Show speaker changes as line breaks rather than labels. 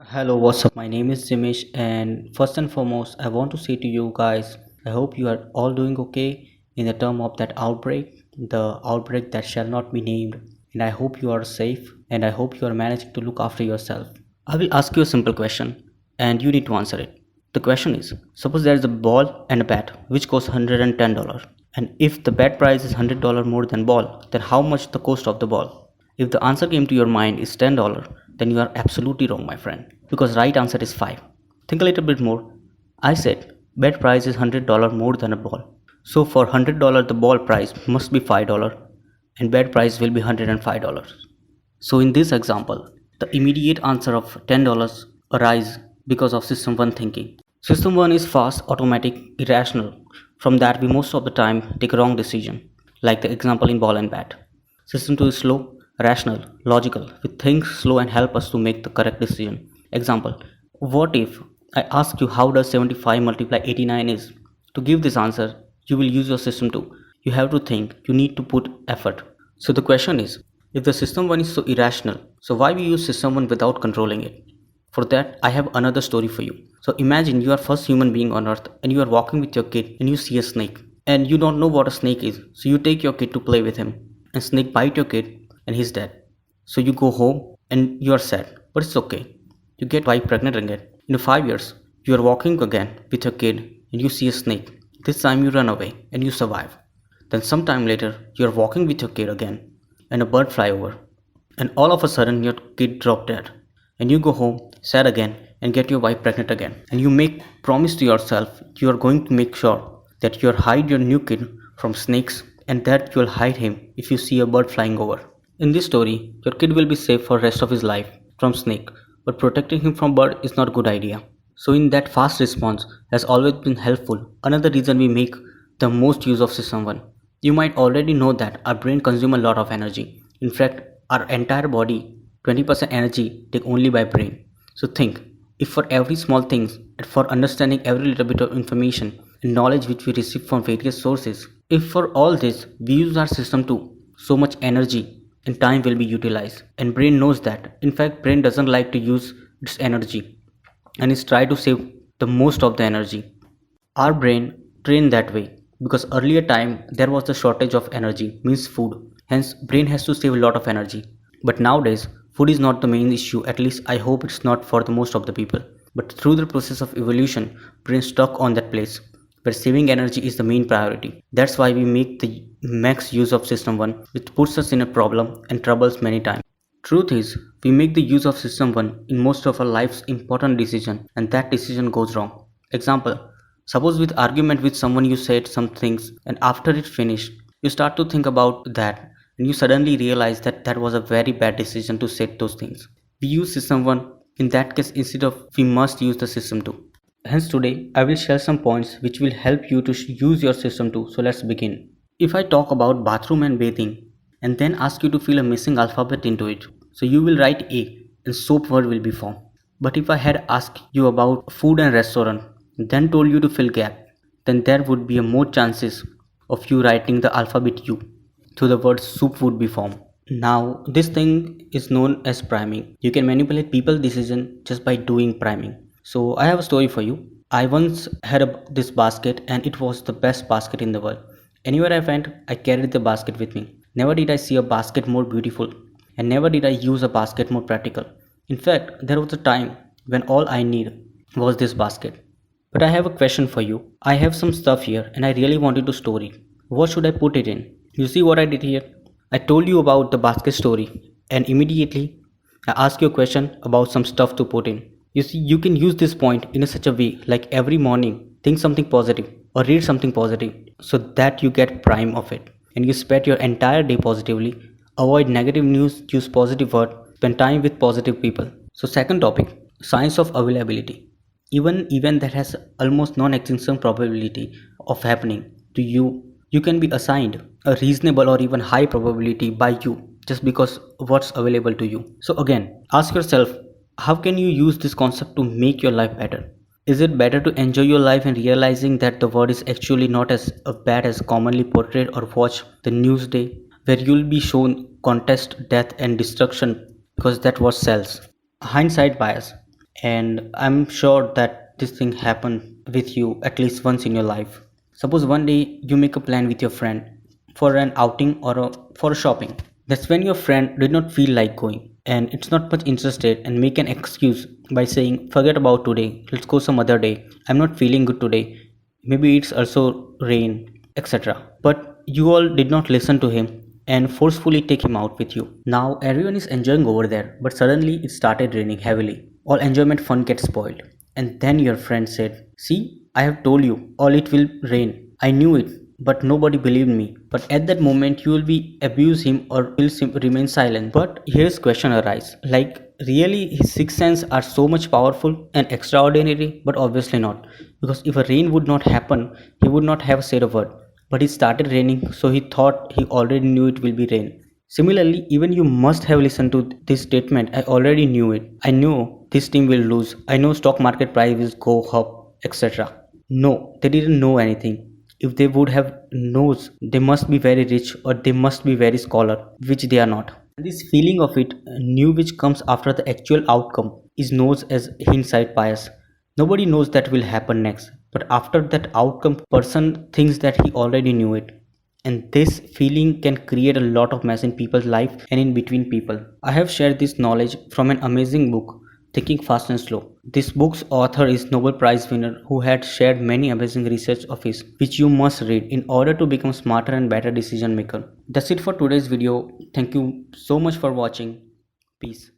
Hello, what's up? My name is Jimesh, and first and foremost, I want to say to you guys, I hope you are all doing okay in the term of that outbreak, the outbreak that shall not be named. And I hope you are safe, and I hope you are managing to look after yourself. I will ask you a simple question, and you need to answer it. The question is, suppose there is a ball and a bat which costs $110, and if the bet price is $100 more than ball, then how much the cost of the ball? If the answer came to your mind is $10, then you are absolutely wrong, my friend, because right answer is 5. Think a little bit more. I said bet price is $100 more than a ball. So for $100 the ball price must be $5 and bet price will be $105. So in this example, the immediate answer of $10 arise because of system 1 thinking. System 1 is fast, automatic, irrational. From that we most of the time take a wrong decision, like the example in ball and bat. System 2 is slow, rational, logical. We think slow and help us to make the correct decision. Example, what if I ask you how does 75 multiply 89 is? To give this answer, you will use your system 2. You have to think, you need to put effort. So the question is, if the system 1 is so irrational, so why we use system 1 without controlling it? For that, I have another story for you. So imagine you are first human being on earth and you are walking with your kid and you see a snake. And you don't know what a snake is. So you take your kid to play with him. And snake bite your kid and he's dead. So you go home and you are sad. But it's okay. You get wife pregnant again. In 5 years, you are walking again with your kid and you see a snake. This time you run away and you survive. Then sometime later, you are walking with your kid again and a bird fly over. And all of a sudden your kid drop dead. And you go home, sad again, and get your wife pregnant again. And you make promise to yourself you are going to make sure that you hide your new kid from snakes and that you'll hide him if you see a bird flying over. In this story, your kid will be safe for rest of his life from snake, but protecting him from bird is not a good idea. So in that fast response has always been helpful. Another reason we make the most use of system 1. You might already know that our brain consumes a lot of energy. In fact, our entire body 20% energy take only by brain. So think, if for every small things and for understanding every little bit of information and knowledge which we receive from various sources, if for all this we use our system too, so much energy and time will be utilized. And brain knows that. In fact, brain doesn't like to use its energy and is try to save the most of the energy. Our brain trained that way because earlier time there was the shortage of energy, means food. Hence brain has to save a lot of energy. But nowadays food is not the main issue, at least I hope it's not for the most of the people. But through the process of evolution, brain stuck on that place where saving energy is the main priority. That's why we make the max use of system 1, which puts us in a problem and troubles many times. Truth is, we make the use of system 1 in most of our life's important decision and that decision goes wrong. Example, suppose with argument with someone you said some things and after it finished, you start to think about that and you suddenly realize that that was a very bad decision to say those things. We use system 1 in that case instead of we must use the system 2. Hence today I will share some points which will help you to use your system 2. So let's begin. If I talk about bathroom and bathing and then ask you to fill a missing alphabet into it, so you will write A and soap word will be formed. But if I had asked you about food and restaurant, then told you to fill gap, then there would be a more chances of you writing the alphabet U. So the word soup would be formed. Now this thing is known as priming. You can manipulate people's decision just by doing priming. So I have a story for you. I once had this basket and it was the best basket in the world. Anywhere I went, I carried the basket with me. Never did I see a basket more beautiful and never did I use a basket more practical. In fact, there was a time when all I need was this basket. But I have a question for you. I have some stuff here and I really wanted to store it. What should I put it in? You see what I did here? I told you about the basket story and immediately I asked you a question about some stuff to put in. You see, you can use this point in such a way like every morning think something positive or read something positive so that you get prime of it and you spend your entire day positively. Avoid negative news, use positive word, spend time with positive people. So second topic, science of availability. Even event that has almost non-existent probability of happening to you, you can be assigned a reasonable or even high probability by you just because what's available to you. So again, ask yourself, how can you use this concept to make your life better? Is it better to enjoy your life and realizing that the world is actually not as bad as commonly portrayed, or watch the news day where you'll be shown contest, death and destruction because that what sells? Hindsight bias. And I'm sure that this thing happened with you at least once in your life. Suppose one day you make a plan with your friend for an outing or for a shopping. That's when your friend did not feel like going and it's not much interested and make an excuse by saying forget about today, let's go some other day. I'm not feeling good today. Maybe it's also rain, etc. But you all did not listen to him and forcefully take him out with you. Now everyone is enjoying over there, but suddenly it started raining heavily. All enjoyment fun gets spoiled. And then your friend said, see, I have told you, all it will rain. I knew it, but nobody believed me. But at that moment, you will be abuse him or will remain silent. But here's question arise, like really his sixth sense are so much powerful and extraordinary, but obviously not. Because if a rain would not happen, he would not have said a word. But it started raining, so he thought he already knew it will be rain. Similarly, even you must have listened to this statement. I already knew it. I know this team will lose. I know stock market price will go up, etc. No, they didn't know anything. If they would have knows, they must be very rich or they must be very scholar, which they are not. This feeling of it, knew which comes after the actual outcome, is known as hindsight bias. Nobody knows that will happen next, but after that outcome, person thinks that he already knew it. And this feeling can create a lot of mess in people's life and in between people. I have shared this knowledge from an amazing book, Thinking Fast and Slow. This book's author is Nobel Prize winner who had shared many amazing research of his, which you must read in order to become smarter and better decision maker. That's it for today's video. Thank you so much for watching. Peace.